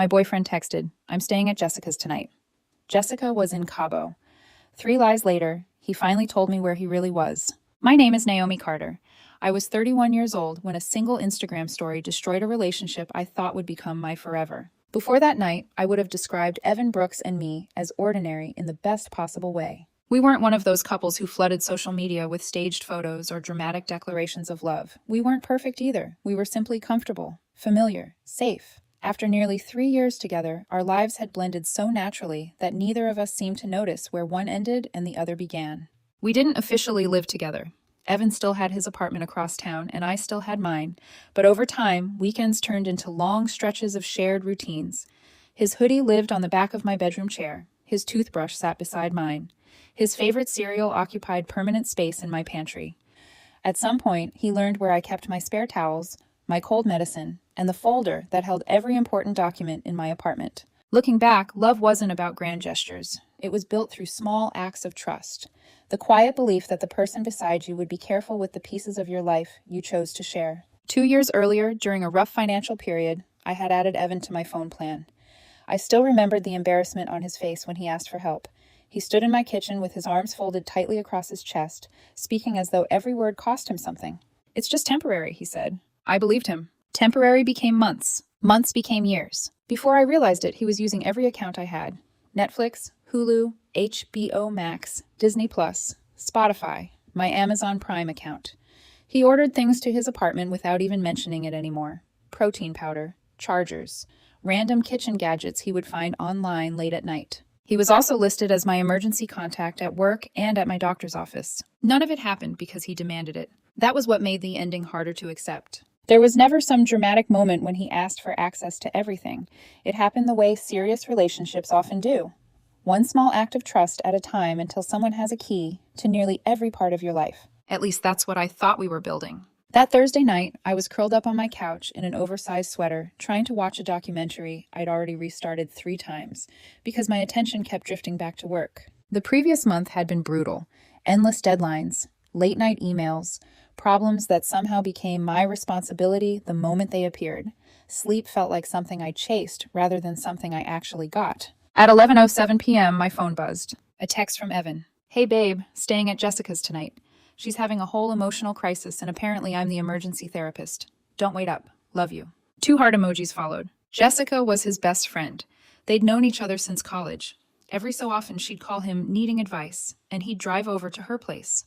My boyfriend texted, "I'm staying at Jessica's tonight." Jessica was in Cabo. 3 lies later, he finally told me where he really was. My name is Naomi Carter. I was 31 years old when a single Instagram story destroyed a relationship I thought would become my forever. Before that night, I would have described Evan Brooks and me as ordinary in the best possible way. We weren't one of those couples who flooded social media with staged photos or dramatic declarations of love. We weren't perfect either. We were simply comfortable, familiar, safe. After nearly 3 years together, our lives had blended so naturally that neither of us seemed to notice where one ended and the other began. We didn't officially live together. Evan still had his apartment across town, and I still had mine. But over time, weekends turned into long stretches of shared routines. His hoodie lived on the back of my bedroom chair. His toothbrush sat beside mine. His favorite cereal occupied permanent space in my pantry. At some point, he learned where I kept my spare towels, my cold medicine, and the folder that held every important document in my apartment. Looking back, love wasn't about grand gestures. It was built through small acts of trust. The quiet belief that the person beside you would be careful with the pieces of your life you chose to share. 2 years earlier, during a rough financial period, I had added Evan to my phone plan. I still remembered the embarrassment on his face when he asked for help. He stood in my kitchen with his arms folded tightly across his chest, speaking as though every word cost him something. "It's just temporary," he said. I believed him. Temporary became months. Months became years. Before I realized it, he was using every account I had. Netflix, Hulu, HBO Max, Disney Plus, Spotify, my Amazon Prime account. He ordered things to his apartment without even mentioning it anymore. Protein powder, chargers, random kitchen gadgets he would find online late at night. He was also listed as my emergency contact at work and at my doctor's office. None of it happened because he demanded it. That was what made the ending harder to accept. There was never some dramatic moment when he asked for access to everything. It happened the way serious relationships often do. One small act of trust at a time until someone has a key to nearly every part of your life. At least that's what I thought we were building. That Thursday night, I was curled up on my couch in an oversized sweater, trying to watch a documentary I'd already restarted 3 times, because my attention kept drifting back to work. The previous month had been brutal. Endless deadlines, late-night emails, problems that somehow became my responsibility the moment they appeared. Sleep felt like something I chased rather than something I actually got. At 11:07 p.m., my phone buzzed. A text from Evan. "Hey babe, staying at Jessica's tonight. She's having a whole emotional crisis, and apparently I'm the emergency therapist. Don't wait up. Love you." 2 heart emojis followed. Jessica was his best friend. They'd known each other since college. Every so often she'd call him needing advice, and he'd drive over to her place.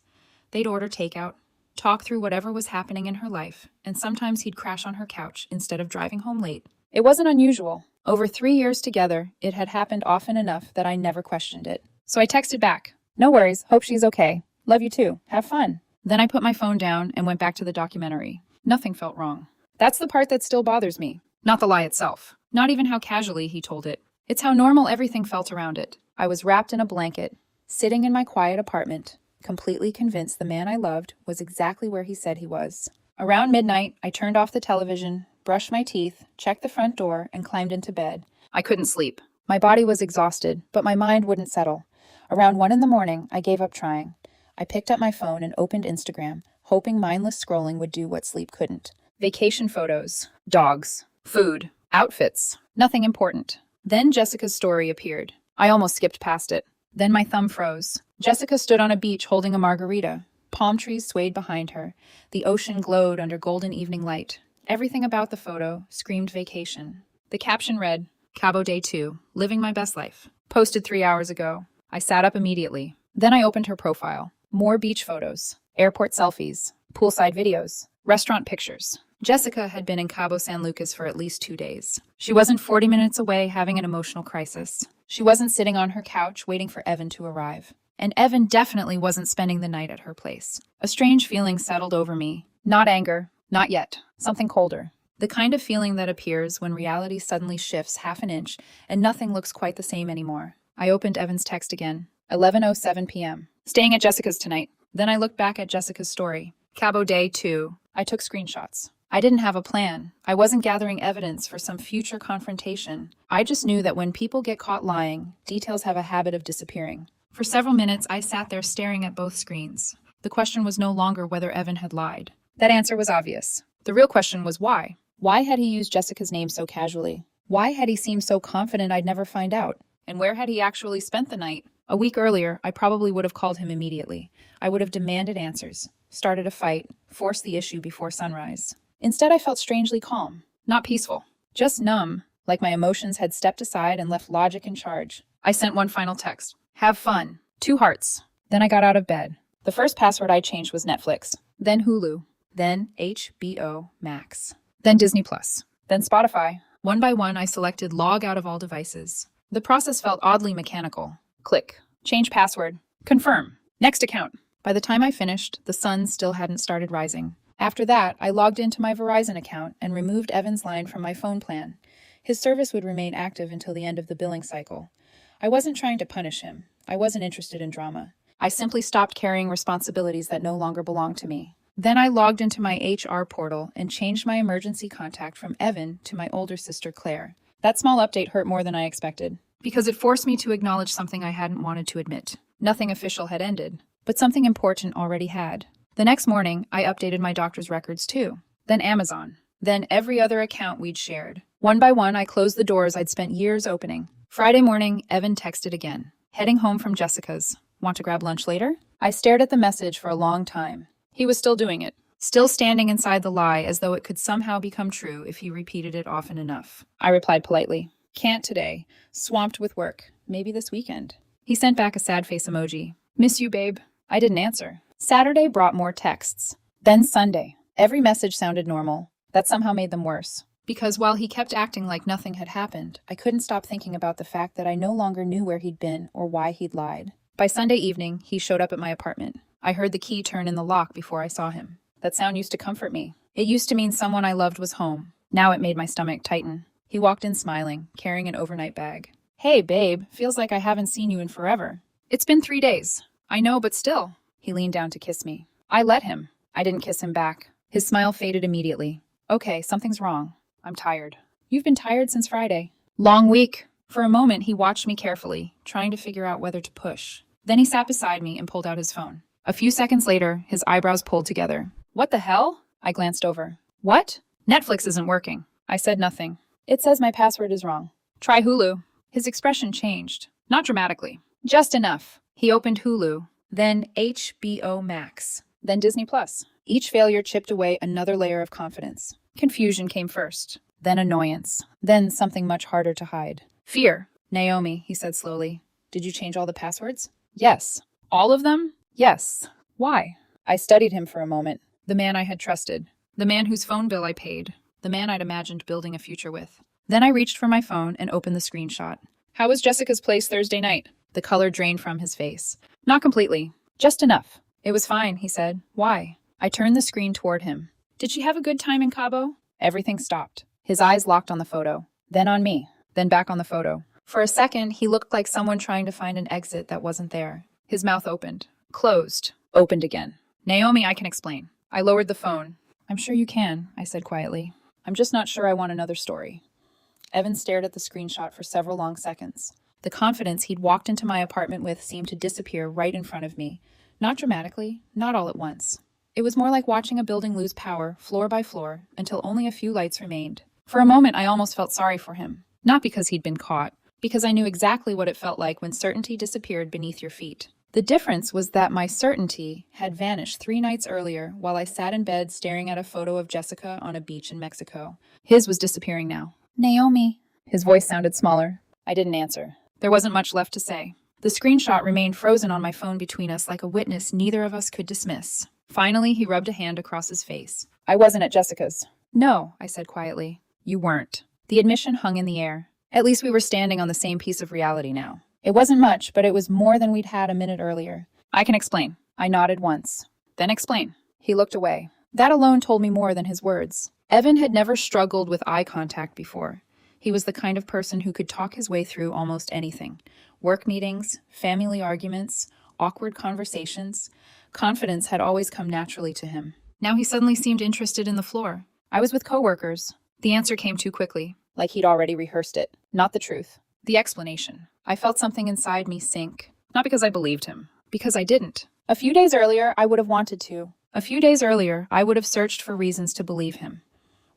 They'd order takeout, talk through whatever was happening in her life, and sometimes he'd crash on her couch instead of driving home late. It wasn't unusual. Over 3 years together, it had happened often enough that I never questioned it. So I texted back, "No worries, hope she's okay. Love you too. Have fun." Then I put my phone down and went back to the documentary. Nothing felt wrong. That's the part that still bothers me. Not the lie itself. Not even how casually he told it. It's how normal everything felt around it. I was wrapped in a blanket, sitting in my quiet apartment, completely convinced the man I loved was exactly where he said he was. Around midnight, I turned off the television, brushed my teeth, checked the front door, and climbed into bed. I couldn't sleep. My body was exhausted, but my mind wouldn't settle. Around 1 in the morning, I gave up trying. I picked up my phone and opened Instagram, hoping mindless scrolling would do what sleep couldn't. Vacation photos, dogs, food, outfits, nothing important. Then Jessica's story appeared. I almost skipped past it. Then my thumb froze. Jessica stood on a beach holding a margarita. Palm trees swayed behind her. The ocean glowed under golden evening light. Everything about the photo screamed vacation. The caption read, "Cabo Day 2, living my best life. Posted 3 hours ago." I sat up immediately. Then I opened her profile. More beach photos, airport selfies, poolside videos, restaurant pictures. Jessica had been in Cabo San Lucas for at least 2 days. She wasn't 40 minutes away having an emotional crisis. She wasn't sitting on her couch waiting for Evan to arrive. And Evan definitely wasn't spending the night at her place. A strange feeling settled over me. Not anger, not yet. Something colder. The kind of feeling that appears when reality suddenly shifts half an inch and nothing looks quite the same anymore. I opened Evan's text again. 11:07 p.m. "Staying at Jessica's tonight." Then I looked back at Jessica's story. Cabo Day 2. I took screenshots. I didn't have a plan. I wasn't gathering evidence for some future confrontation. I just knew that when people get caught lying, details have a habit of disappearing. For several minutes, I sat there staring at both screens. The question was no longer whether Evan had lied. That answer was obvious. The real question was why. Why had he used Jessica's name so casually? Why had he seemed so confident I'd never find out? And where had he actually spent the night? A week earlier, I probably would have called him immediately. I would have demanded answers, started a fight, forced the issue before sunrise. Instead, I felt strangely calm, not peaceful, just numb, like my emotions had stepped aside and left logic in charge. I sent one final text. Have fun. 2 hearts. Then I got out of bed. The first password I changed was Netflix, then Hulu, then HBO Max, then Disney Plus, then Spotify. One by one, I selected log out of all devices. The process felt oddly mechanical. Click. Change password. Confirm. Next account. By the time I finished, the sun still hadn't started rising. After that, I logged into my Verizon account and removed Evan's line from my phone plan. His service would remain active until the end of the billing cycle. I wasn't trying to punish him. I wasn't interested in drama. I simply stopped carrying responsibilities that no longer belonged to me. Then I logged into my HR portal and changed my emergency contact from Evan to my older sister Claire. That small update hurt more than I expected, because it forced me to acknowledge something I hadn't wanted to admit. Nothing official had ended, but something important already had. The next morning, I updated my doctor's records too. Then Amazon. Then every other account we'd shared. One by one, I closed the doors I'd spent years opening. Friday morning, Evan texted again. Heading home from Jessica's. Want to grab lunch later? I stared at the message for a long time. He was still doing it. Still standing inside the lie as though it could somehow become true if he repeated it often enough. I replied politely. Can't today. Swamped with work. Maybe this weekend. He sent back a sad face emoji. Miss you, babe. I didn't answer. Saturday brought more texts. Then Sunday. Every message sounded normal. That somehow made them worse. Because while he kept acting like nothing had happened, I couldn't stop thinking about the fact that I no longer knew where he'd been or why he'd lied. By Sunday evening, he showed up at my apartment. I heard the key turn in the lock before I saw him. That sound used to comfort me. It used to mean someone I loved was home. Now it made my stomach tighten. He walked in smiling, carrying an overnight bag. Hey, babe, feels like I haven't seen you in forever. It's been 3 days. I know, but still. He leaned down to kiss me. I let him. I didn't kiss him back. His smile faded immediately. Okay, something's wrong. I'm tired. You've been tired since Friday. Long week. For a moment, he watched me carefully, trying to figure out whether to push. Then he sat beside me and pulled out his phone. A few seconds later, his eyebrows pulled together. What the hell? I glanced over. What? Netflix isn't working. I said nothing. It says my password is wrong. Try Hulu. His expression changed. Not dramatically. Just enough. He opened Hulu, then HBO Max, then Disney Plus. Each failure chipped away another layer of confidence. Confusion came first, then annoyance, then something much harder to hide. Fear. Naomi, he said slowly. Did you change all the passwords? Yes. All of them? Yes. Why? I studied him for a moment. The man I had trusted. The man whose phone bill I paid. The man I'd imagined building a future with. Then I reached for my phone and opened the screenshot. How was Jessica's place Thursday night? The color drained from his face. Not completely. Just enough. It was fine, he said. Why? I turned the screen toward him. Did she have a good time in Cabo? Everything stopped. His eyes locked on the photo. Then on me. Then back on the photo. For a second, he looked like someone trying to find an exit that wasn't there. His mouth opened. Closed. Opened again. Naomi, I can explain. I lowered the phone. I'm sure you can, I said quietly. I'm just not sure I want another story. Evan stared at the screenshot for several long seconds. The confidence he'd walked into my apartment with seemed to disappear right in front of me. Not dramatically, not all at once. It was more like watching a building lose power, floor by floor, until only a few lights remained. For a moment, I almost felt sorry for him. Not because he'd been caught, because I knew exactly what it felt like when certainty disappeared beneath your feet. The difference was that my certainty had vanished 3 nights earlier while I sat in bed staring at a photo of Jessica on a beach in Mexico. His was disappearing now. Naomi. His voice sounded smaller. I didn't answer. There wasn't much left to say. The screenshot remained frozen on my phone between us like a witness neither of us could dismiss. Finally, he rubbed a hand across his face. I wasn't at Jessica's. No, I said quietly. You weren't. The admission hung in the air. At least we were standing on the same piece of reality now. It wasn't much, but it was more than we'd had a minute earlier. I can explain. I nodded once. Then explain. He looked away. That alone told me more than his words. Evan had never struggled with eye contact before. He was the kind of person who could talk his way through almost anything. Work meetings, family arguments, awkward conversations. Confidence had always come naturally to him. Now he suddenly seemed interested in the floor. I was with coworkers. The answer came too quickly, like he'd already rehearsed it. Not the truth. The explanation. I felt something inside me sink. Not because I believed him. Because I didn't. A few days earlier, I would have wanted to. A few days earlier, I would have searched for reasons to believe him.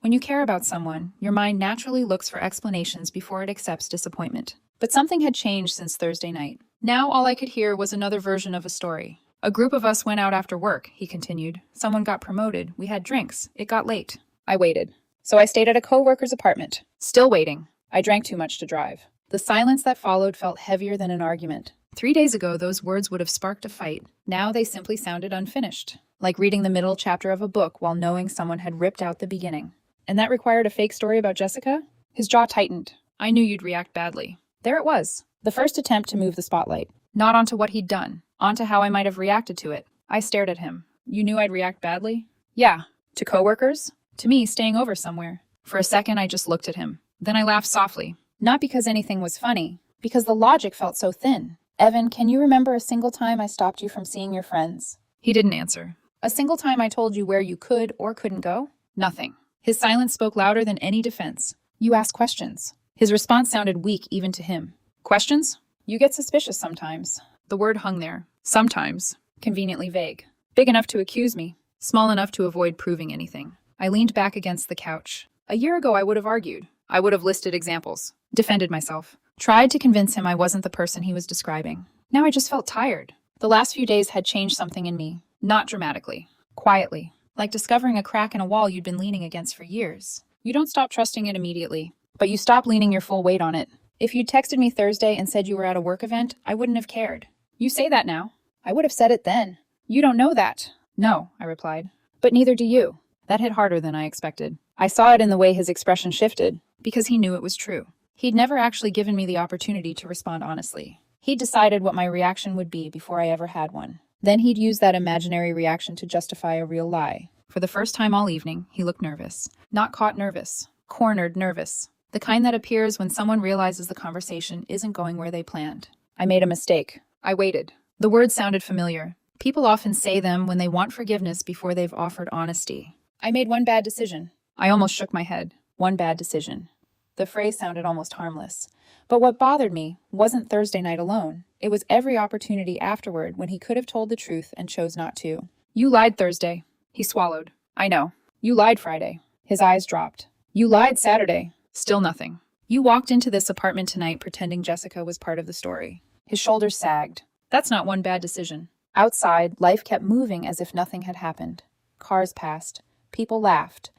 When you care about someone, your mind naturally looks for explanations before it accepts disappointment. But something had changed since Thursday night. Now all I could hear was another version of a story. A group of us went out after work, he continued. Someone got promoted. We had drinks. It got late. I waited. So I stayed at a coworker's apartment. Still waiting. I drank too much to drive. The silence that followed felt heavier than an argument. 3 days ago, those words would have sparked a fight. Now they simply sounded unfinished, like reading the middle chapter of a book while knowing someone had ripped out the beginning. And that required a fake story about Jessica? His jaw tightened. I knew you'd react badly. There it was. The first attempt to move the spotlight. Not onto what he'd done, onto how I might have reacted to it. I stared at him. You knew I'd react badly? Yeah. To coworkers? To me, staying over somewhere. For a second, I just looked at him. Then I laughed softly. Not because anything was funny, because the logic felt so thin. Evan, can you remember a single time I stopped you from seeing your friends? He didn't answer. A single time I told you where you could or couldn't go? Nothing. His silence spoke louder than any defense. You ask questions. His response sounded weak even to him. Questions? You get suspicious sometimes. The word hung there. Sometimes. Conveniently vague. Big enough to accuse me. Small enough to avoid proving anything. I leaned back against the couch. A year ago I would have argued. I would have listed examples. Defended myself. Tried to convince him I wasn't the person he was describing. Now I just felt tired. The last few days had changed something in me. Not dramatically. Quietly. Like discovering a crack in a wall you'd been leaning against for years. You don't stop trusting it immediately, but you stop leaning your full weight on it. If you'd texted me Thursday and said you were at a work event, I wouldn't have cared. You say that now. I would have said it then. You don't know that. No, I replied. But neither do you. That hit harder than I expected. I saw it in the way his expression shifted, because he knew it was true. He'd never actually given me the opportunity to respond honestly. He'd decided what my reaction would be before I ever had one. Then he'd use that imaginary reaction to justify a real lie. For the first time all evening, he looked nervous. Not caught nervous. Cornered nervous. The kind that appears when someone realizes the conversation isn't going where they planned. I made a mistake. I waited. The words sounded familiar. People often say them when they want forgiveness before they've offered honesty. I made one bad decision. I almost shook my head. One bad decision. The phrase sounded almost harmless. But what bothered me wasn't Thursday night alone. It was every opportunity afterward when he could have told the truth and chose not to. You lied Thursday. He swallowed. I know. You lied Friday. His eyes dropped. You lied Saturday. Still nothing. You walked into this apartment tonight pretending Jessica was part of the story. His shoulders sagged. That's not one bad decision. Outside, life kept moving as if nothing had happened. Cars passed. People laughed.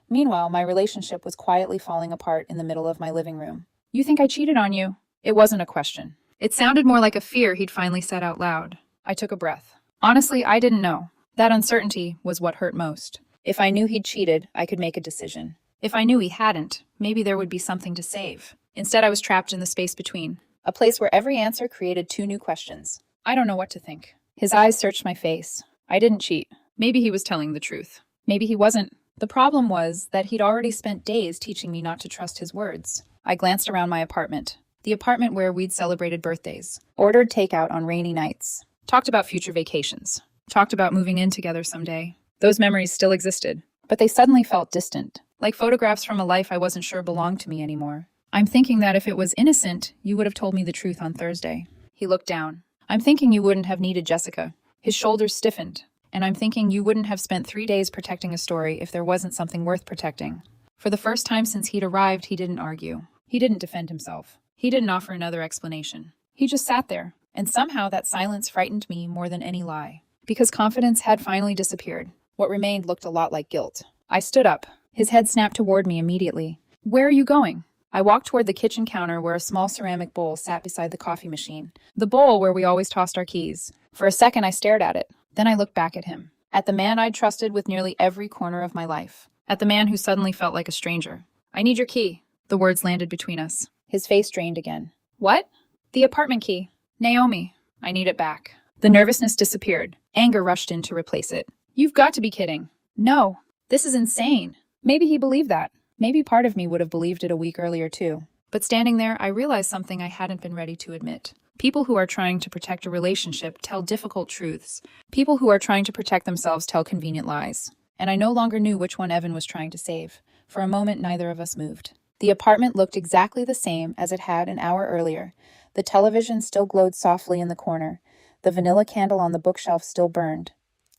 Meanwhile, my relationship was quietly falling apart in the middle of my living room. You think I cheated on you? It wasn't a question. It sounded more like a fear he'd finally said out loud. I took a breath. Honestly, I didn't know. That uncertainty was what hurt most. If I knew he'd cheated, I could make a decision. If I knew he hadn't, maybe there would be something to save. Instead, I was trapped in the space between. A place where every answer created two new questions. I don't know what to think. His eyes searched my face. I didn't cheat. Maybe he was telling the truth. Maybe he wasn't. The problem was that he'd already spent days teaching me not to trust his words. I glanced around my apartment. The apartment where we'd celebrated birthdays. Ordered takeout on rainy nights. Talked about future vacations. Talked about moving in together someday. Those memories still existed. But they suddenly felt distant. Like photographs from a life I wasn't sure belonged to me anymore. I'm thinking that if it was innocent, you would have told me the truth on Thursday. He looked down. I'm thinking you wouldn't have needed Jessica. His shoulders stiffened. And I'm thinking you wouldn't have spent 3 days protecting a story if there wasn't something worth protecting. For the first time since he'd arrived, he didn't argue. He didn't defend himself. He didn't offer another explanation. He just sat there. And somehow that silence frightened me more than any lie. Because confidence had finally disappeared. What remained looked a lot like guilt. I stood up. His head snapped toward me immediately. Where are you going? I walked toward the kitchen counter where a small ceramic bowl sat beside the coffee machine. The bowl where we always tossed our keys. For a second, I stared at it. Then I looked back at him. At the man I'd trusted with nearly every corner of my life. At the man who suddenly felt like a stranger. I need your key. The words landed between us. His face drained again. What? The apartment key. Naomi. I need it back. The nervousness disappeared. Anger rushed in to replace it. You've got to be kidding. No. This is insane. Maybe he believed that. Maybe part of me would have believed it a week earlier too. But standing there, I realized something I hadn't been ready to admit. People who are trying to protect a relationship tell difficult truths. People who are trying to protect themselves tell convenient lies. And I no longer knew which one Evan was trying to save. For a moment, neither of us moved. The apartment looked exactly the same as it had an hour earlier. The television still glowed softly in the corner. The vanilla candle on the bookshelf still burned.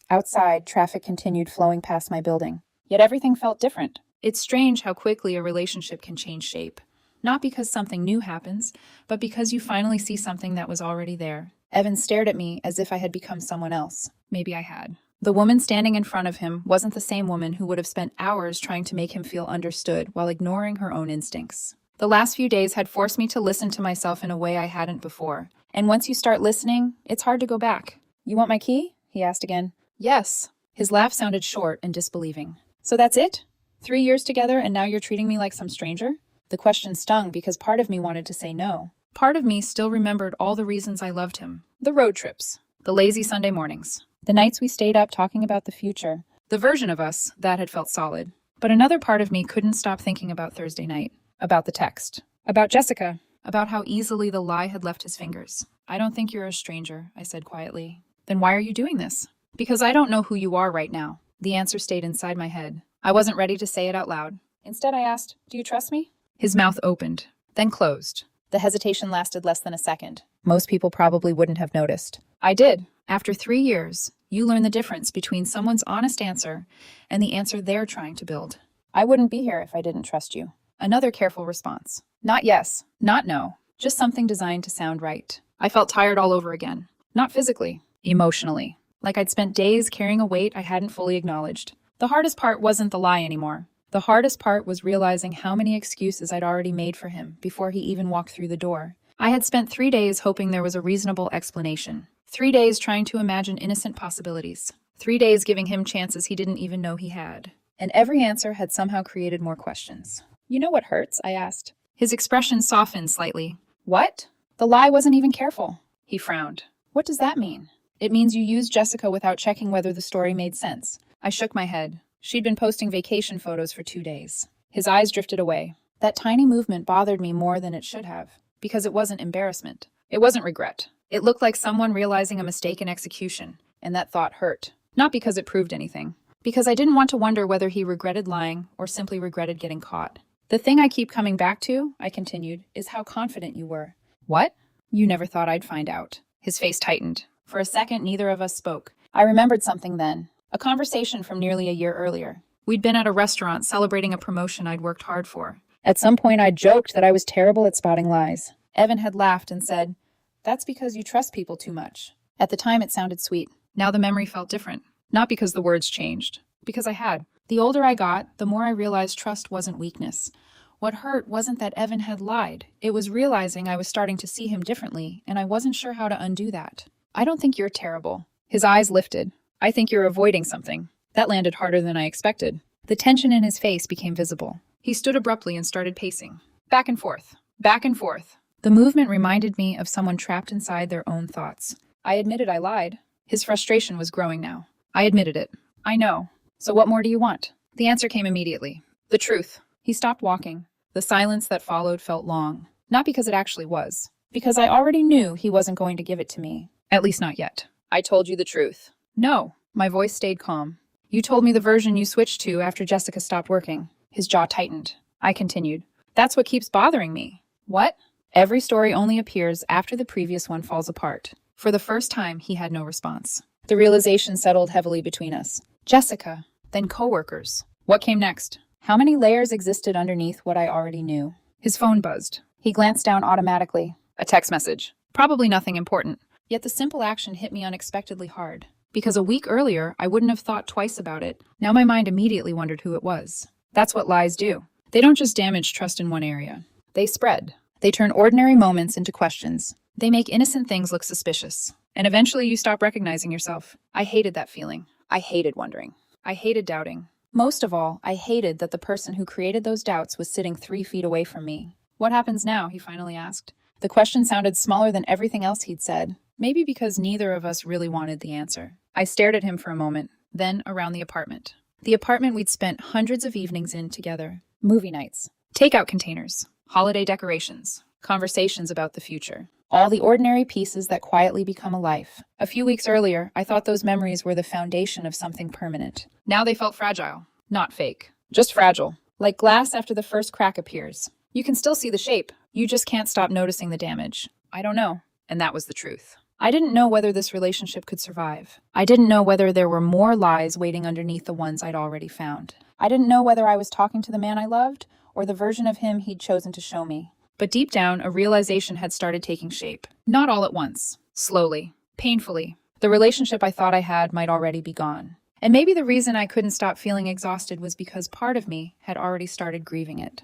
Outside, traffic continued flowing past my building. Yet everything felt different. It's strange how quickly a relationship can change shape. Not because something new happens, but because you finally see something that was already there. Evan stared at me as if I had become someone else. Maybe I had. The woman standing in front of him wasn't the same woman who would have spent hours trying to make him feel understood while ignoring her own instincts. The last few days had forced me to listen to myself in a way I hadn't before. And once you start listening, it's hard to go back. "You want my key?" he asked again. "Yes." His laugh sounded short and disbelieving. "So that's it? 3 years together and now you're treating me like some stranger?" The question stung because part of me wanted to say no. Part of me still remembered all the reasons I loved him. The road trips, the lazy Sunday mornings, the nights we stayed up talking about the future, the version of us that had felt solid. But another part of me couldn't stop thinking about Thursday night, about the text, about Jessica, about how easily the lie had left his fingers. "I don't think you're a stranger," I said quietly. "Then why are you doing this?" "Because I don't know who you are right now." The answer stayed inside my head. I wasn't ready to say it out loud. Instead, I asked, "Do you trust me?" His mouth opened, then closed. The hesitation lasted less than a second. Most people probably wouldn't have noticed. "I did. After 3 years, you learn the difference between someone's honest answer and the answer they're trying to build." "I wouldn't be here if I didn't trust you." Another careful response. Not yes, not no, just something designed to sound right. I felt tired all over again. Not physically, emotionally. Like I'd spent days carrying a weight I hadn't fully acknowledged. The hardest part wasn't the lie anymore. The hardest part was realizing how many excuses I'd already made for him before he even walked through the door. I had spent 3 days hoping there was a reasonable explanation. 3 days trying to imagine innocent possibilities. 3 days giving him chances he didn't even know he had. And every answer had somehow created more questions. "You know what hurts?" I asked. His expression softened slightly. "What?" "The lie wasn't even careful." He frowned. "What does that mean?" "It means you used Jessica without checking whether the story made sense." I shook my head. She'd been posting vacation photos for 2 days. His eyes drifted away. That tiny movement bothered me more than it should have, because it wasn't embarrassment. It wasn't regret. It looked like someone realizing a mistake in execution, and that thought hurt. Not because it proved anything. Because I didn't want to wonder whether he regretted lying or simply regretted getting caught. "The thing I keep coming back to," I continued, "is how confident you were." "What?" "You never thought I'd find out." His face tightened. For a second, neither of us spoke. I remembered something then. A conversation from nearly a year earlier. We'd been at a restaurant celebrating a promotion I'd worked hard for. At some point, I joked that I was terrible at spotting lies. Evan had laughed and said, "That's because you trust people too much." At the time, it sounded sweet. Now the memory felt different. Not because the words changed. Because I had. The older I got, the more I realized trust wasn't weakness. What hurt wasn't that Evan had lied. It was realizing I was starting to see him differently, and I wasn't sure how to undo that. "I don't think you're terrible." His eyes lifted. "I think you're avoiding something." That landed harder than I expected. The tension in his face became visible. He stood abruptly and started pacing. Back and forth. Back and forth. The movement reminded me of someone trapped inside their own thoughts. I admitted I lied. His frustration was growing now. I admitted it. "I know. So what more do you want?" The answer came immediately. "The truth." He stopped walking. The silence that followed felt long. Not because it actually was. Because I already knew he wasn't going to give it to me. At least not yet. "I told you the truth." "No." My voice stayed calm. "You told me the version you switched to after Jessica stopped working." His jaw tightened. I continued. "That's what keeps bothering me." "What?" "Every story only appears after the previous one falls apart." For the first time, he had no response. The realization settled heavily between us. Jessica, then coworkers. What came next? How many layers existed underneath what I already knew? His phone buzzed. He glanced down automatically. A text message. Probably nothing important. Yet the simple action hit me unexpectedly hard. Because a week earlier, I wouldn't have thought twice about it. Now my mind immediately wondered who it was. That's what lies do. They don't just damage trust in one area. They spread. They turn ordinary moments into questions. They make innocent things look suspicious. And eventually you stop recognizing yourself. I hated that feeling. I hated wondering. I hated doubting. Most of all, I hated that the person who created those doubts was sitting 3 feet away from me. "What happens now?" he finally asked. The question sounded smaller than everything else he'd said. Maybe because neither of us really wanted the answer. I stared at him for a moment, then around the apartment. The apartment we'd spent hundreds of evenings in together. Movie nights, takeout containers, holiday decorations, conversations about the future. All the ordinary pieces that quietly become a life. A few weeks earlier, I thought those memories were the foundation of something permanent. Now they felt fragile. Not fake. Just fragile. Like glass after the first crack appears. You can still see the shape. You just can't stop noticing the damage. I don't know. And that was the truth. I didn't know whether this relationship could survive. I didn't know whether there were more lies waiting underneath the ones I'd already found. I didn't know whether I was talking to the man I loved or the version of him he'd chosen to show me. But deep down, a realization had started taking shape. Not all at once. Slowly. Painfully. The relationship I thought I had might already be gone. And maybe the reason I couldn't stop feeling exhausted was because part of me had already started grieving it.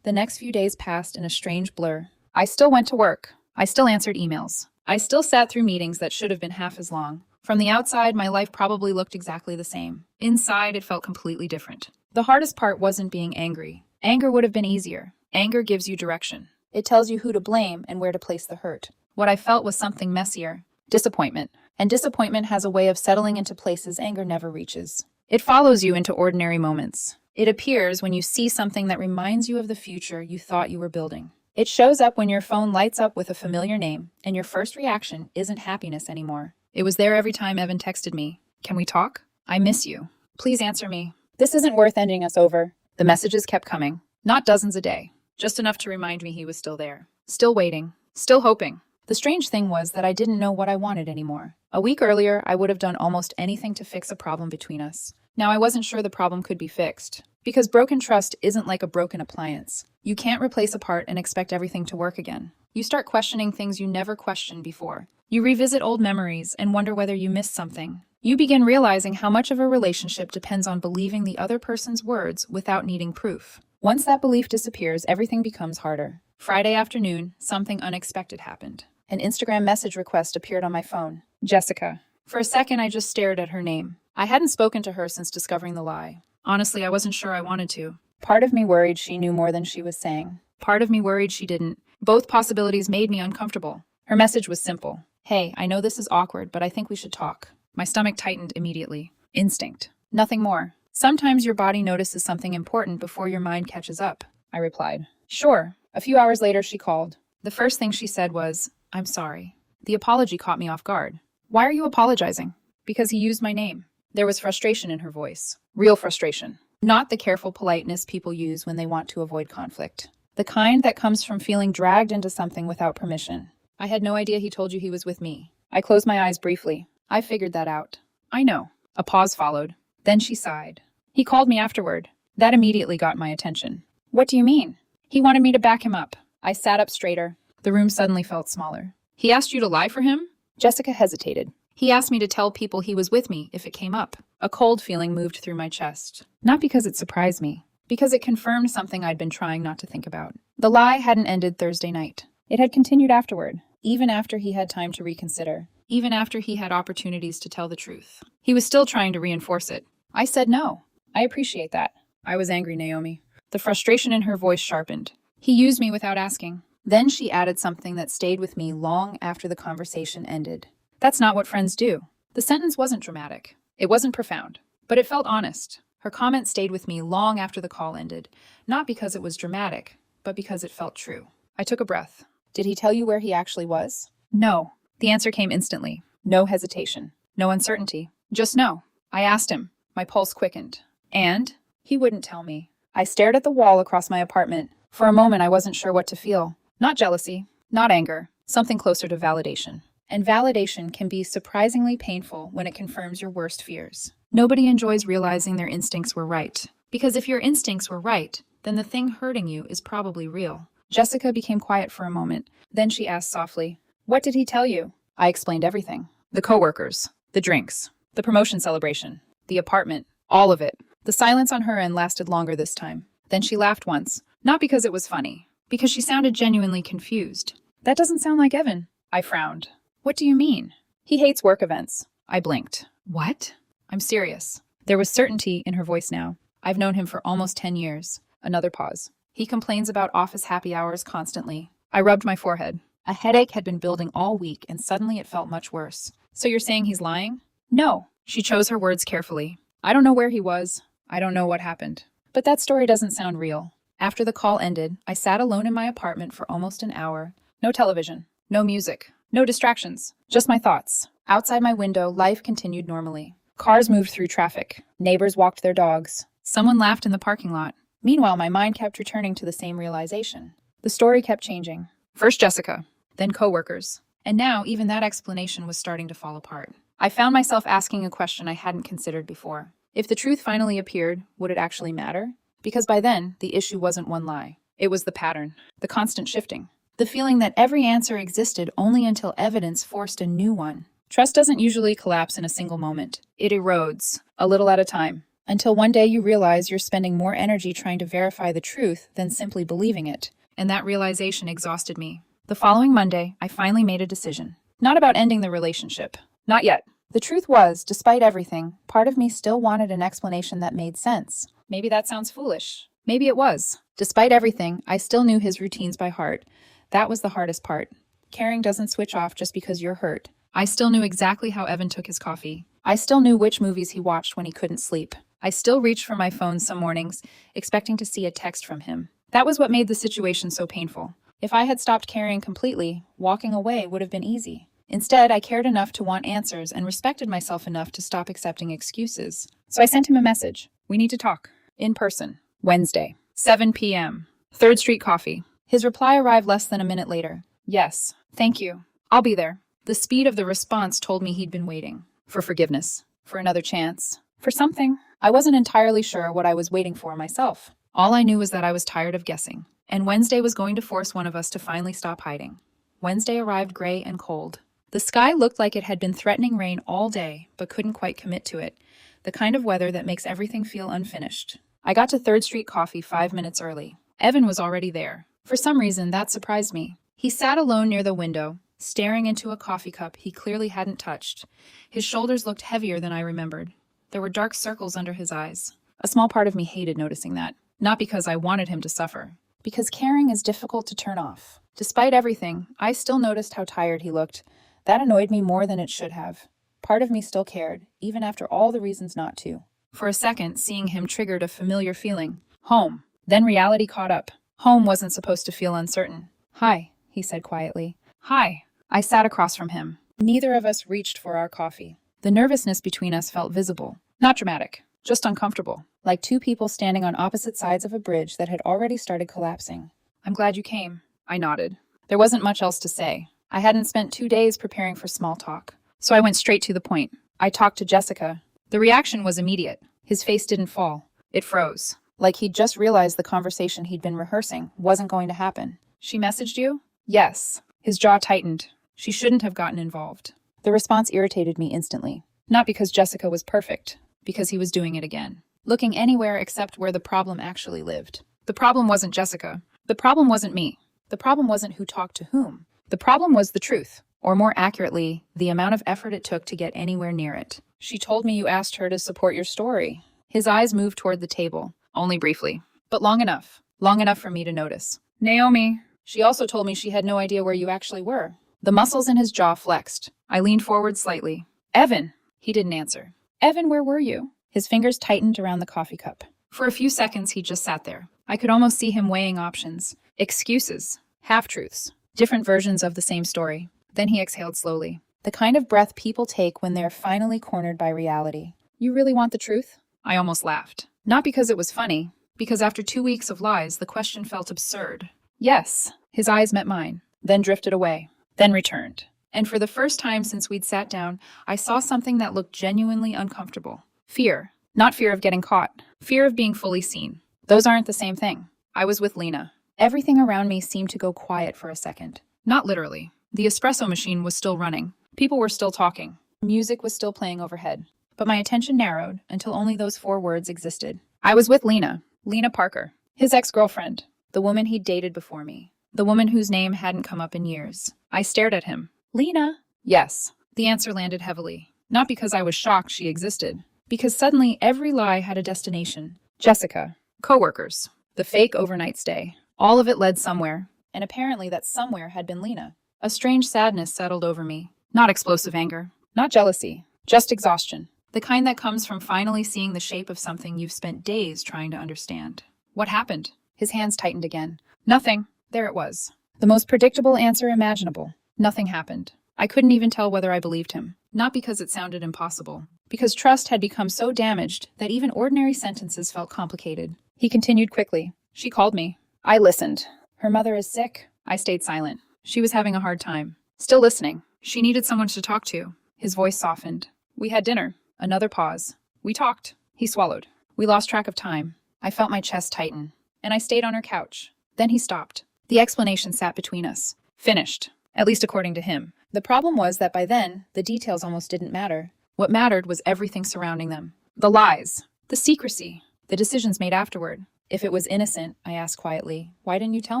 The next few days passed in a strange blur. I still went to work. I still answered emails. I still sat through meetings that should have been half as long. From the outside, my life probably looked exactly the same. Inside, it felt completely different. The hardest part wasn't being angry. Anger would have been easier. Anger gives you direction. It tells you who to blame and where to place the hurt. What I felt was something messier. Disappointment. And disappointment has a way of settling into places anger never reaches. It follows you into ordinary moments. It appears when you see something that reminds you of the future you thought you were building. It shows up when your phone lights up with a familiar name, and your first reaction isn't happiness anymore. It was there every time Evan texted me. Can we talk? I miss you. Please answer me. This isn't worth ending us over. The messages kept coming. Not dozens a day. Just enough to remind me he was still there. Still waiting. Still hoping. The strange thing was that I didn't know what I wanted anymore. A week earlier, I would have done almost anything to fix a problem between us. Now I wasn't sure the problem could be fixed. Because broken trust isn't like a broken appliance. You can't replace a part and expect everything to work again. You start questioning things you never questioned before. You revisit old memories and wonder whether you missed something. You begin realizing how much of a relationship depends on believing the other person's words without needing proof. Once that belief disappears, everything becomes harder. Friday afternoon, something unexpected happened. An Instagram message request appeared on my phone. Jessica. For a second, I just stared at her name. I hadn't spoken to her since discovering the lie. Honestly, I wasn't sure I wanted to. Part of me worried she knew more than she was saying. Part of me worried she didn't. Both possibilities made me uncomfortable. Her message was simple. Hey, I know this is awkward, but I think we should talk. My stomach tightened immediately. Instinct. Nothing more. Sometimes your body notices something important before your mind catches up, I replied. Sure. A few hours later, she called. The first thing she said was, I'm sorry. The apology caught me off guard. Why are you apologizing? Because he used my name. There was frustration in her voice. Real frustration. Not the careful politeness people use when they want to avoid conflict. The kind that comes from feeling dragged into something without permission. I had no idea he told you he was with me. I closed my eyes briefly. I figured that out. I know. A pause followed. Then she sighed. He called me afterward. That immediately got my attention. What do you mean? He wanted me to back him up. I sat up straighter. The room suddenly felt smaller. He asked you to lie for him? Jessica hesitated. He asked me to tell people he was with me if it came up. A cold feeling moved through my chest. Not because it surprised me, because it confirmed something I'd been trying not to think about. The lie hadn't ended Thursday night. It had continued afterward, even after he had time to reconsider, even after he had opportunities to tell the truth. He was still trying to reinforce it. I said no. I appreciate that. I was angry, Naomi. The frustration in her voice sharpened. He used me without asking. Then she added something that stayed with me long after the conversation ended. That's not what friends do. The sentence wasn't dramatic. It wasn't profound. But it felt honest. Her comment stayed with me long after the call ended. Not because it was dramatic, but because it felt true. I took a breath. Did he tell you where he actually was? No. The answer came instantly. No hesitation. No uncertainty. Just no. I asked him. My pulse quickened. And? He wouldn't tell me. I stared at the wall across my apartment. For a moment, I wasn't sure what to feel. Not jealousy. Not anger. Something closer to validation. And validation can be surprisingly painful when it confirms your worst fears. Nobody enjoys realizing their instincts were right. Because if your instincts were right, then the thing hurting you is probably real. Jessica became quiet for a moment. Then she asked softly, What did he tell you? I explained everything. The coworkers, the drinks, the promotion celebration, the apartment, all of it. The silence on her end lasted longer this time. Then she laughed once, not because it was funny, because she sounded genuinely confused. That doesn't sound like Evan. I frowned. What do you mean? He hates work events. I blinked. What? I'm serious. There was certainty in her voice now. I've known him for almost 10 years. Another pause. He complains about office happy hours constantly. I rubbed my forehead. A headache had been building all week, and suddenly it felt much worse. So you're saying he's lying? No. She chose her words carefully. I don't know where he was. I don't know what happened. But that story doesn't sound real. After the call ended, I sat alone in my apartment for almost an hour. No television. No music. No distractions. Just my thoughts. Outside my window, life continued normally. Cars moved through traffic. Neighbors walked their dogs. Someone laughed in the parking lot. Meanwhile, my mind kept returning to the same realization. The story kept changing. First Jessica, then coworkers. And now, even that explanation was starting to fall apart. I found myself asking a question I hadn't considered before. If the truth finally appeared, would it actually matter? Because by then, the issue wasn't one lie. It was the pattern, the constant shifting, the feeling that every answer existed only until evidence forced a new one. Trust doesn't usually collapse in a single moment. It erodes, a little at a time, until one day you realize you're spending more energy trying to verify the truth than simply believing it. And that realization exhausted me. The following Monday, I finally made a decision. Not about ending the relationship. Not yet. The truth was, despite everything, part of me still wanted an explanation that made sense. Maybe that sounds foolish. Maybe it was. Despite everything, I still knew his routines by heart. That was the hardest part. Caring doesn't switch off just because you're hurt. I still knew exactly how Evan took his coffee. I still knew which movies he watched when he couldn't sleep. I still reached for my phone some mornings, expecting to see a text from him. That was what made the situation so painful. If I had stopped caring completely, walking away would have been easy. Instead, I cared enough to want answers and respected myself enough to stop accepting excuses. So I sent him a message. We need to talk. In person. Wednesday. 7 p.m. 3rd Street Coffee. His reply arrived less than a minute later. Yes. Thank you. I'll be there. The speed of the response told me he'd been waiting. For forgiveness. For another chance. For something. I wasn't entirely sure what I was waiting for myself. All I knew was that I was tired of guessing. And Wednesday was going to force one of us to finally stop hiding. Wednesday arrived gray and cold. The sky looked like it had been threatening rain all day, but couldn't quite commit to it. The kind of weather that makes everything feel unfinished. I got to 3rd Street Coffee 5 minutes early. Evan was already there. For some reason, that surprised me. He sat alone near the window, staring into a coffee cup he clearly hadn't touched. His shoulders looked heavier than I remembered. There were dark circles under his eyes. A small part of me hated noticing that. Not because I wanted him to suffer. Because caring is difficult to turn off. Despite everything, I still noticed how tired he looked. That annoyed me more than it should have. Part of me still cared, even after all the reasons not to. For a second, seeing him triggered a familiar feeling. Home. Then reality caught up. Home wasn't supposed to feel uncertain. Hi, he said quietly. Hi. I sat across from him. Neither of us reached for our coffee. The nervousness between us felt visible. Not dramatic, just uncomfortable. Like two people standing on opposite sides of a bridge that had already started collapsing. I'm glad you came. I nodded. There wasn't much else to say. I hadn't spent 2 days preparing for small talk. So I went straight to the point. I talked to Jessica. The reaction was immediate. His face didn't fall. It froze. Like he'd just realized the conversation he'd been rehearsing wasn't going to happen. She messaged you? Yes. His jaw tightened. She shouldn't have gotten involved. The response irritated me instantly. Not because Jessica was perfect. Because he was doing it again. Looking anywhere except where the problem actually lived. The problem wasn't Jessica. The problem wasn't me. The problem wasn't who talked to whom. The problem was the truth. Or more accurately, the amount of effort it took to get anywhere near it. She told me you asked her to support your story. His eyes moved toward the table. Only briefly. But long enough. Long enough for me to notice. Naomi. She also told me she had no idea where you actually were. The muscles in his jaw flexed. I leaned forward slightly. Evan. He didn't answer. Evan, where were you? His fingers tightened around the coffee cup. For a few seconds, he just sat there. I could almost see him weighing options. Excuses. Half-truths. Different versions of the same story. Then he exhaled slowly. The kind of breath people take when they're finally cornered by reality. You really want the truth? I almost laughed. Not because it was funny. Because after 2 weeks of lies, the question felt absurd. Yes. His eyes met mine. Then drifted away. Then returned. And for the first time since we'd sat down, I saw something that looked genuinely uncomfortable. Fear. Not fear of getting caught. Fear of being fully seen. Those aren't the same thing. I was with Lena. Everything around me seemed to go quiet for a second. Not literally. The espresso machine was still running. People were still talking. Music was still playing overhead. But my attention narrowed until only those 4 words existed. I was with Lena. Lena Parker. His ex-girlfriend. The woman he'd dated before me. The woman whose name hadn't come up in years. I stared at him. Lena? Yes. The answer landed heavily. Not because I was shocked she existed. Because suddenly every lie had a destination. Jessica. Coworkers. The fake overnight stay. All of it led somewhere. And apparently that somewhere had been Lena. A strange sadness settled over me. Not explosive anger. Not jealousy. Just exhaustion. The kind that comes from finally seeing the shape of something you've spent days trying to understand. What happened? His hands tightened again. Nothing. There it was. The most predictable answer imaginable. Nothing happened. I couldn't even tell whether I believed him. Not because it sounded impossible. Because trust had become so damaged that even ordinary sentences felt complicated. He continued quickly. She called me. I listened. Her mother is sick. I stayed silent. She was having a hard time. Still listening. She needed someone to talk to. His voice softened. We had dinner. Another pause. We talked. He swallowed. We lost track of time. I felt my chest tighten, and I stayed on her couch. Then he stopped. The explanation sat between us. Finished. At least according to him. The problem was that by then, the details almost didn't matter. What mattered was everything surrounding them. The lies. The secrecy. The decisions made afterward. If it was innocent, I asked quietly, why didn't you tell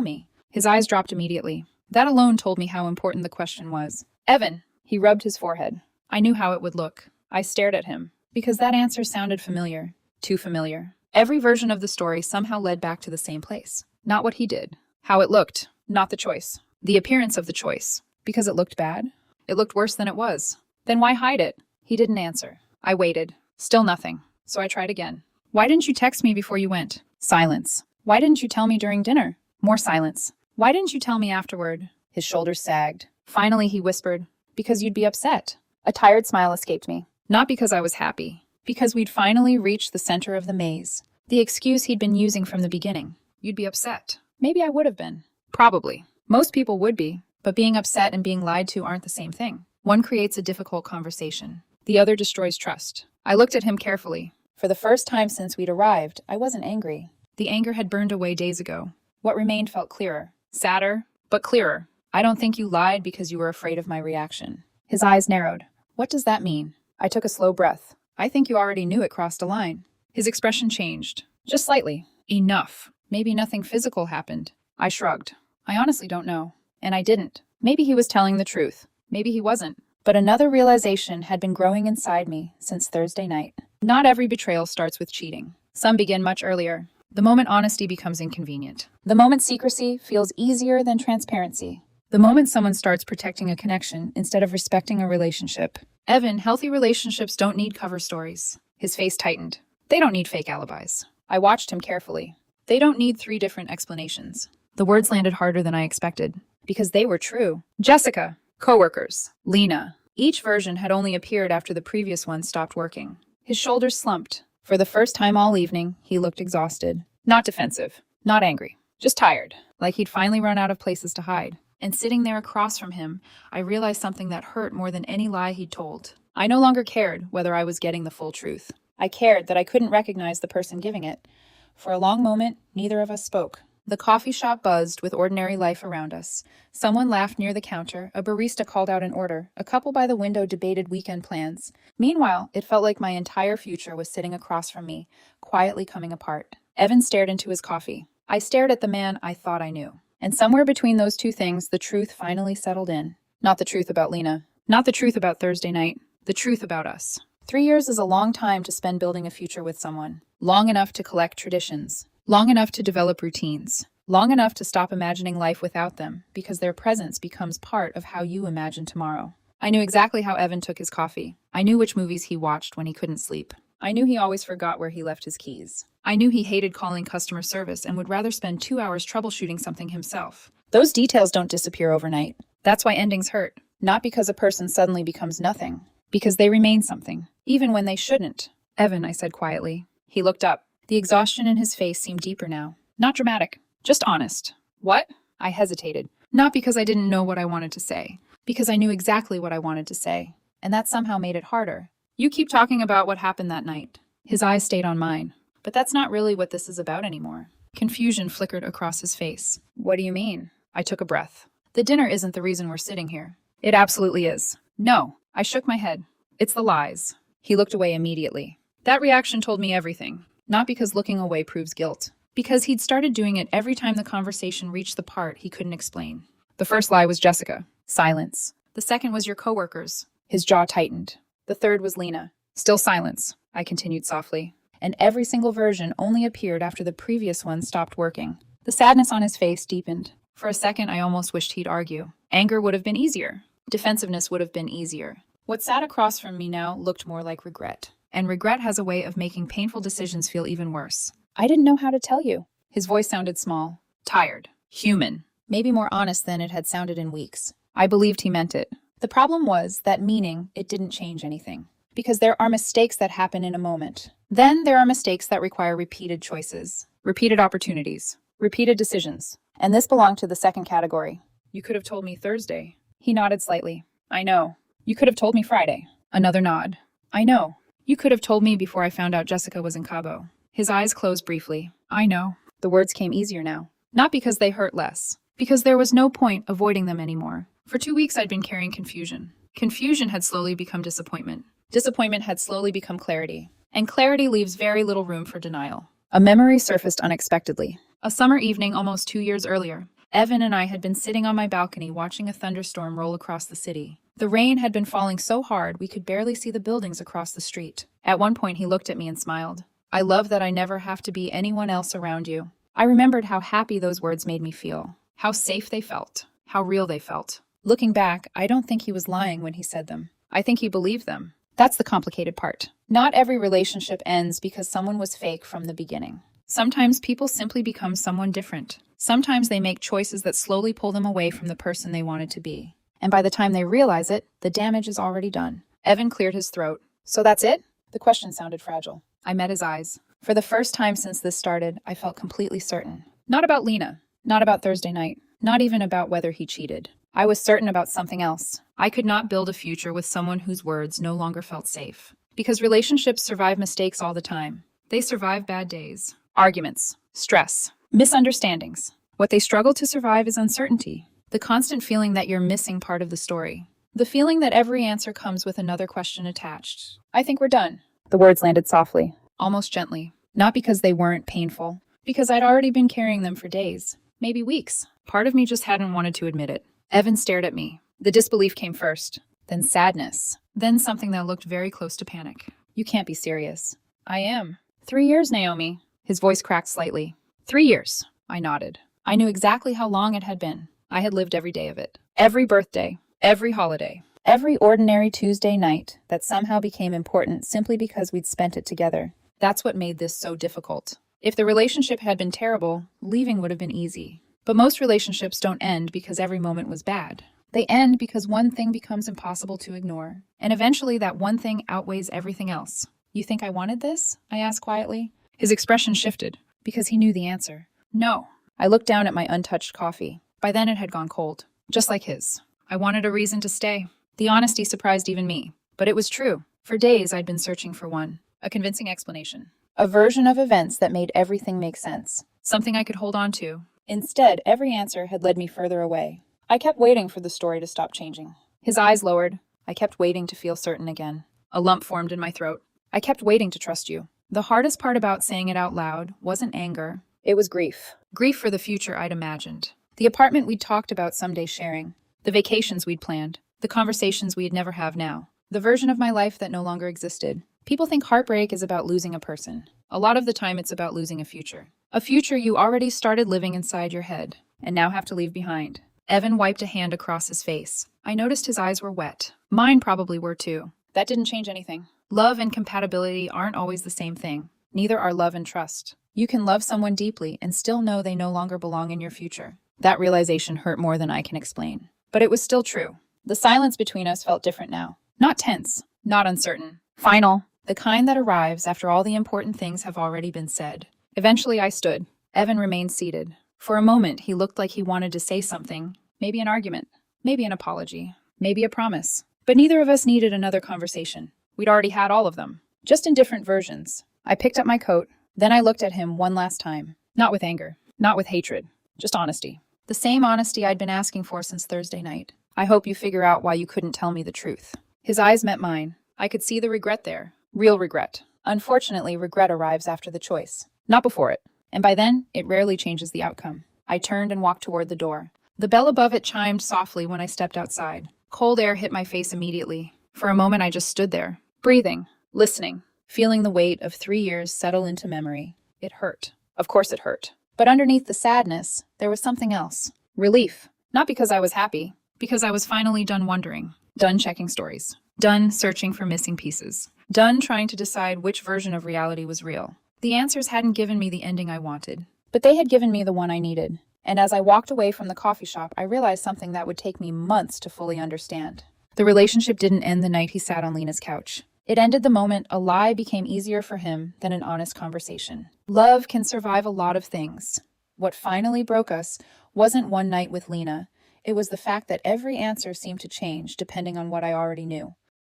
me? His eyes dropped immediately. That alone told me how important the question was. Evan. He rubbed his forehead. I knew how it would look. I stared at him. Because that answer sounded familiar. Too familiar. Every version of the story somehow led back to the same place. Not what he did. How it looked. Not the choice. The appearance of the choice. Because it looked bad? It looked worse than it was. Then why hide it? He didn't answer. I waited. Still nothing. So I tried again. Why didn't you text me before you went? Silence. Why didn't you tell me during dinner? More silence. Why didn't you tell me afterward? His shoulders sagged. Finally, he whispered, because you'd be upset. A tired smile escaped me. Not because I was happy. Because we'd finally reached the center of the maze. The excuse he'd been using from the beginning. You'd be upset. Maybe I would have been. Probably. Most people would be. But being upset and being lied to aren't the same thing. One creates a difficult conversation. The other destroys trust. I looked at him carefully. For the first time since we'd arrived, I wasn't angry. The anger had burned away days ago. What remained felt clearer. Sadder, but clearer. I don't think you lied because you were afraid of my reaction. His eyes narrowed. What does that mean? I took a slow breath. I think you already knew it crossed a line. His expression changed. Just slightly. Enough. Maybe nothing physical happened. I shrugged. I honestly don't know. And I didn't. Maybe he was telling the truth. Maybe he wasn't. But another realization had been growing inside me since Thursday night. Not every betrayal starts with cheating. Some begin much earlier. The moment honesty becomes inconvenient. The moment secrecy feels easier than transparency. The moment someone starts protecting a connection instead of respecting a relationship. Evan, healthy relationships don't need cover stories. His face tightened. They don't need fake alibis. I watched him carefully. They don't need 3 different explanations. The words landed harder than I expected. Because they were true. Jessica. Coworkers. Lena. Each version had only appeared after the previous one stopped working. His shoulders slumped. For the first time all evening, he looked exhausted. Not defensive. Not angry. Just tired. Like he'd finally run out of places to hide. And sitting there across from him, I realized something that hurt more than any lie he'd told. I no longer cared whether I was getting the full truth. I cared that I couldn't recognize the person giving it. For a long moment, neither of us spoke. The coffee shop buzzed with ordinary life around us. Someone laughed near the counter, a barista called out an order, a couple by the window debated weekend plans. Meanwhile, it felt like my entire future was sitting across from me, quietly coming apart. Evan stared into his coffee. I stared at the man I thought I knew. And somewhere between those two things, the truth finally settled in. Not the truth about Lena. Not the truth about Thursday night. The truth about us. 3 years is a long time to spend building a future with someone. Long enough to collect traditions. Long enough to develop routines. Long enough to stop imagining life without them, because their presence becomes part of how you imagine tomorrow. I knew exactly how Evan took his coffee. I knew which movies he watched when he couldn't sleep. I knew he always forgot where he left his keys. I knew he hated calling customer service and would rather spend 2 hours troubleshooting something himself. Those details don't disappear overnight. That's why endings hurt. Not because a person suddenly becomes nothing. Because they remain something, even when they shouldn't. Evan, I said quietly. He looked up. The exhaustion in his face seemed deeper now. Not dramatic, just honest. What? I hesitated. Not because I didn't know what I wanted to say. Because I knew exactly what I wanted to say. And that somehow made it harder. You keep talking about what happened that night. His eyes stayed on mine. But that's not really what this is about anymore. Confusion flickered across his face. What do you mean? I took a breath. The dinner isn't the reason we're sitting here. It absolutely is. No. I shook my head. It's the lies. He looked away immediately. That reaction told me everything. Not because looking away proves guilt. Because he'd started doing it every time the conversation reached the part he couldn't explain. The first lie was Jessica. Silence. The second was your coworkers. His jaw tightened. The third was Lena. Still silence. I continued softly. And every single version only appeared after the previous one stopped working. The sadness on his face deepened. For a second, I almost wished he'd argue. Anger would have been easier. Defensiveness would have been easier. What sat across from me now looked more like regret. And regret has a way of making painful decisions feel even worse. I didn't know how to tell you. His voice sounded small. Tired. Human. Maybe more honest than it had sounded in weeks. I believed he meant it. The problem was that meaning it didn't change anything. Because there are mistakes that happen in a moment. Then there are mistakes that require repeated choices. Repeated opportunities. Repeated decisions. And this belonged to the second category. You could have told me Thursday. He nodded slightly. I know. You could have told me Friday. Another nod. I know. You could have told me before I found out Jessica was in Cabo. His eyes closed briefly. I know. The words came easier now. Not because they hurt less. Because there was no point avoiding them anymore. For 2 weeks I'd been carrying confusion. Confusion had slowly become disappointment. Disappointment had slowly become clarity. And clarity leaves very little room for denial. A memory surfaced unexpectedly. A summer evening almost 2 years earlier, Evan and I had been sitting on my balcony watching a thunderstorm roll across the city. The rain had been falling so hard we could barely see the buildings across the street. At one point he looked at me and smiled. I love that I never have to be anyone else around you. I remembered how happy those words made me feel. How safe they felt. How real they felt. Looking back, I don't think he was lying when he said them. I think he believed them. That's the complicated part. Not every relationship ends because someone was fake from the beginning. Sometimes people simply become someone different. Sometimes they make choices that slowly pull them away from the person they wanted to be. And by the time they realize it, the damage is already done. Evan cleared his throat. So that's it? The question sounded fragile. I met his eyes. For the first time since this started, I felt completely certain. Not about Lena. Not about Thursday night. Not even about whether he cheated. I was certain about something else. I could not build a future with someone whose words no longer felt safe. Because relationships survive mistakes all the time. They survive bad days, arguments, stress, misunderstandings. What they struggle to survive is uncertainty. The constant feeling that you're missing part of the story. The feeling that every answer comes with another question attached. I think we're done. The words landed softly, almost gently. Not because they weren't painful. Because I'd already been carrying them for days, maybe weeks. Part of me just hadn't wanted to admit it. Evan stared at me. The disbelief came first, then sadness, then something that looked very close to panic. You can't be serious. I am. 3 years, Naomi. His voice cracked slightly. 3 years. I nodded. I knew exactly how long it had been. I had lived every day of it. Every birthday, every holiday, every ordinary Tuesday night that somehow became important simply because we'd spent it together. That's what made this so difficult. If the relationship had been terrible, leaving would have been easy. But most relationships don't end because every moment was bad. They end because one thing becomes impossible to ignore. And eventually that one thing outweighs everything else. You think I wanted this? I asked quietly. His expression shifted because he knew the answer. No. I looked down at my untouched coffee. By then it had gone cold, just like his. I wanted a reason to stay. The honesty surprised even me. But it was true. For days I'd been searching for one. A convincing explanation. A version of events that made everything make sense. Something I could hold on to. Instead, every answer had led me further away. I kept waiting for the story to stop changing. His eyes lowered. I kept waiting to feel certain again. A lump formed in my throat. I kept waiting to trust you. The hardest part about saying it out loud wasn't anger. It was grief. Grief for the future I'd imagined. The apartment we'd talked about someday sharing. The vacations we'd planned. The conversations we'd never have now. The version of my life that no longer existed. People think heartbreak is about losing a person. A lot of the time it's about losing a future. A future you already started living inside your head, and now have to leave behind. Evan wiped a hand across his face. I noticed his eyes were wet. Mine probably were too. That didn't change anything. Love and compatibility aren't always the same thing. Neither are love and trust. You can love someone deeply and still know they no longer belong in your future. That realization hurt more than I can explain. But it was still true. The silence between us felt different now. Not tense. Not uncertain. Final. The kind that arrives after all the important things have already been said. Eventually I stood. Evan remained seated. For a moment, he looked like he wanted to say something. Maybe an argument. Maybe an apology. Maybe a promise. But neither of us needed another conversation. We'd already had all of them. Just in different versions. I picked up my coat. Then I looked at him one last time. Not with anger. Not with hatred. Just honesty. The same honesty I'd been asking for since Thursday night. I hope you figure out why you couldn't tell me the truth. His eyes met mine. I could see the regret there. Real regret. Unfortunately, regret arrives after the choice. Not before it. And by then, it rarely changes the outcome. I turned and walked toward the door. The bell above it chimed softly when I stepped outside. Cold air hit my face immediately. For a moment, I just stood there, breathing, listening, feeling the weight of 3 years settle into memory. It hurt. Of course it hurt. But underneath the sadness, there was something else. Relief. Not because I was happy, because I was finally done wondering. Done checking stories. Done searching for missing pieces. Done trying to decide which version of reality was real. The answers hadn't given me the ending I wanted, but they had given me the one I needed. And as I walked away from the coffee shop, I realized something that would take me months to fully understand. The relationship didn't end the night he sat on Lena's couch. It ended the moment a lie became easier for him than an honest conversation. Love can survive a lot of things. What finally broke us wasn't one night with Lena. It was the fact that every answer seemed to change depending on what I already knew.